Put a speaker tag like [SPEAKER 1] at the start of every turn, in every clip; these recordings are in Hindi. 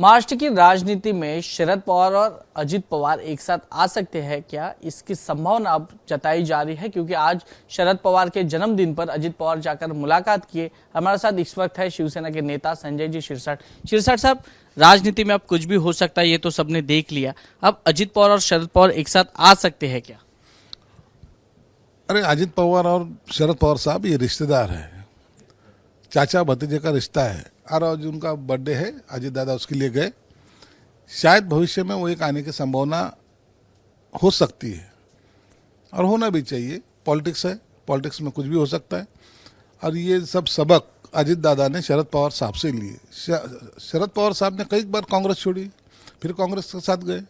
[SPEAKER 1] महाराष्ट्र की राजनीति में शरद पवार और अजित पवार एक साथ आ सकते हैं क्या, इसकी संभावना अब जताई जा रही है, क्योंकि आज शरद पवार के जन्मदिन पर अजित पवार जाकर मुलाकात किए। हमारे साथ इस वक्त है शिवसेना के नेता संजय जी शिरसाट साहब। राजनीति में अब कुछ भी हो सकता है, ये तो सबने देख लिया। अब अजित पवार और शरद पवार एक साथ आ सकते हैं क्या?
[SPEAKER 2] अरे अजित पवार और शरद पवार साहब ये रिश्तेदार है, चाचा भतीजे का रिश्ता है। और आज उनका बर्थडे है, अजित दादा उसके लिए गए। शायद भविष्य में वो एक आने की संभावना हो सकती है और होना भी चाहिए। पॉलिटिक्स है, पॉलिटिक्स में कुछ भी हो सकता है। और ये सब सबक अजित दादा ने शरद पवार साहब से लिए। शरद पवार साहब ने कई बार कांग्रेस छोड़ी, फिर कांग्रेस के साथ गए।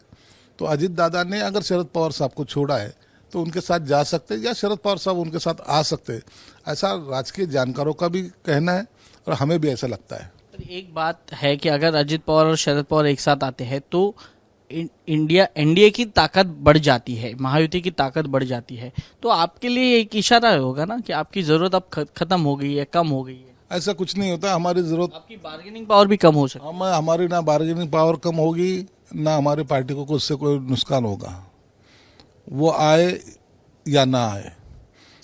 [SPEAKER 2] तो अजित दादा ने अगर शरद पवार साहब को छोड़ा है तो उनके साथ जा सकते या शरद पवार साहब उनके साथ आ सकते, ऐसा राजकीय जानकारों का भी कहना है और हमें भी ऐसा लगता है।
[SPEAKER 1] एक बात है कि अगर अजित पवार और शरद पवार एक साथ आते हैं तो इंडिया एनडीए की ताकत बढ़ जाती है, महायुति की ताकत बढ़ जाती है। तो आपके लिए एक इशारा होगा ना कि आपकी जरूरत अब खत्म हो गई है, कम हो गई है।
[SPEAKER 2] ऐसा कुछ नहीं होता। हमारी जरूरत,
[SPEAKER 1] आपकी बार्गेनिंग पावर भी कम हो सकती है।
[SPEAKER 2] हमारी ना बार्गेनिंग पावर कम होगी, ना हमारी पार्टी को उससे कोई नुकसान होगा। वो आए या ना आए,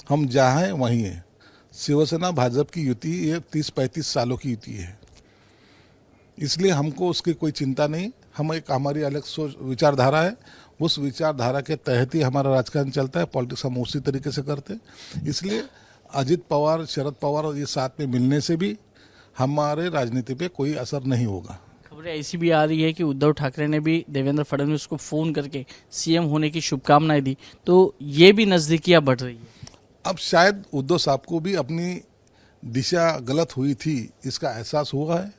[SPEAKER 2] हम जहाँ हैं वहीं हैं। शिवसेना भाजपा की युति ये 30-35 सालों की युति है, इसलिए हमको उसकी कोई चिंता नहीं। हम एक हमारी अलग सोच विचारधारा है, उस विचारधारा के तहत ही हमारा राजकारण चलता है। पॉलिटिक्स हम उसी तरीके से करते हैं। इसलिए अजित पवार शरद पवार ये साथ में मिलने से भी हमारे राजनीति पे कोई असर नहीं होगा।
[SPEAKER 1] खबरें ऐसी भी आ रही है कि उद्धव ठाकरे ने भी देवेंद्र फडणवीस को फोन करके सीएम होने की शुभकामनाएं दी, तो ये भी नजदीकियां बढ़ रही है। अब
[SPEAKER 2] शायद उद्धव साहब को भी अपनी दिशा गलत हुई थी, इसका एहसास हुआ है।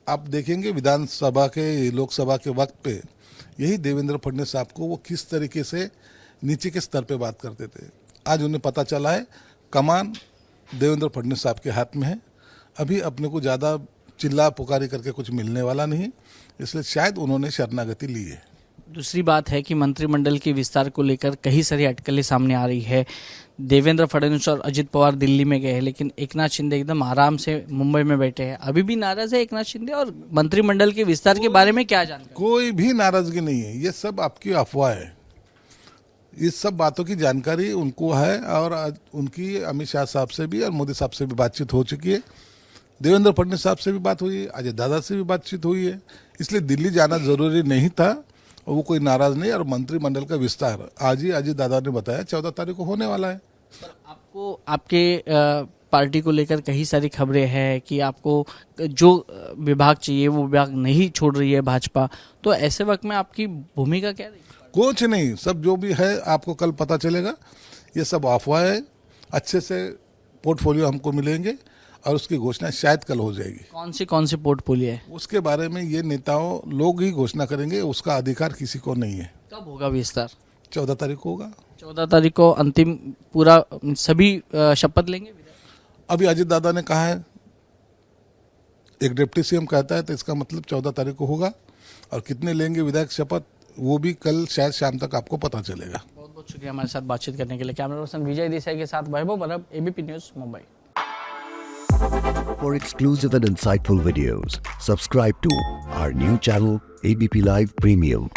[SPEAKER 2] आप देखेंगे विधानसभा के लोकसभा के वक्त पे यही देवेंद्र फडणवीस साहब को वो किस तरीके से नीचे के स्तर पे बात करते थे। आज उन्हें पता चला है कमान देवेंद्र फडणवीस साहब के हाथ में है। अभी अपने को ज़्यादा चिल्ला पुकारी करके कुछ मिलने वाला नहीं, इसलिए शायद उन्होंने शरणागति ली है।
[SPEAKER 1] दूसरी बात है कि मंत्रिमंडल के विस्तार को लेकर कई सारी अटकलें सामने आ रही है। देवेंद्र फडणवीस और अजित पवार दिल्ली में गए हैं, लेकिन एकनाथ शिंदे एकदम आराम से मुंबई में बैठे हैं। अभी भी नाराज है एकनाथ शिंदे, और मंत्रिमंडल के विस्तार के बारे में क्या जानकारी?
[SPEAKER 2] कोई भी नाराजगी नहीं है, ये सब आपकी अफवाह है। इस सब बातों की जानकारी उनको है और उनकी अमित शाह साहब से भी और मोदी साहब से भी बातचीत हो चुकी है। देवेंद्र फडणवीस साहब से भी बात हुई है, अजय दादा से भी बातचीत हुई है। इसलिए दिल्ली जाना जरूरी नहीं था और वो कोई नाराज नहीं। और मंत्रिमंडल का विस्तार आज ही अजय दादा ने बताया 14 तारीख को होने वाला है।
[SPEAKER 1] आपको आपके पार्टी को लेकर कई सारी खबरें हैं कि आपको जो विभाग चाहिए वो विभाग नहीं छोड़ रही है भाजपा, तो ऐसे वक्त में आपकी भूमिका क्या रहेगी?
[SPEAKER 2] कुछ नहीं, सब जो भी है आपको कल पता चलेगा। ये सब अफवाह है। अच्छे से पोर्टफोलियो हमको मिलेंगे और उसकी घोषणा शायद कल हो जाएगी।
[SPEAKER 1] कौन सी पोर्टफोलियो है
[SPEAKER 2] उसके बारे में ये नेताओं लोग ही घोषणा करेंगे, उसका अधिकार किसी को नहीं है।
[SPEAKER 1] कब होगा विस्तार?
[SPEAKER 2] 14 तारीख को होगा।
[SPEAKER 1] 14 तारीख को अंतिम पूरा सभी शपथ लेंगे।
[SPEAKER 2] अभी अजित दादा ने कहा है, एक डिप्टी सीएम कहता है, तो इसका मतलब 14 तारीख को होगा। और कितने लेंगे विधायक शपथ वो भी कल शायद शाम तक आपको पता चलेगा।
[SPEAKER 1] बहुत बहुत शुक्रिया हमारे साथ बातचीत करने के लिए। कैमरा पर्सन विजय देसाई के साथ वैभव परब, ABP news, Mumbai.
[SPEAKER 3] For exclusive and insightful videos, subscribe to our new channel ABP Live Premium.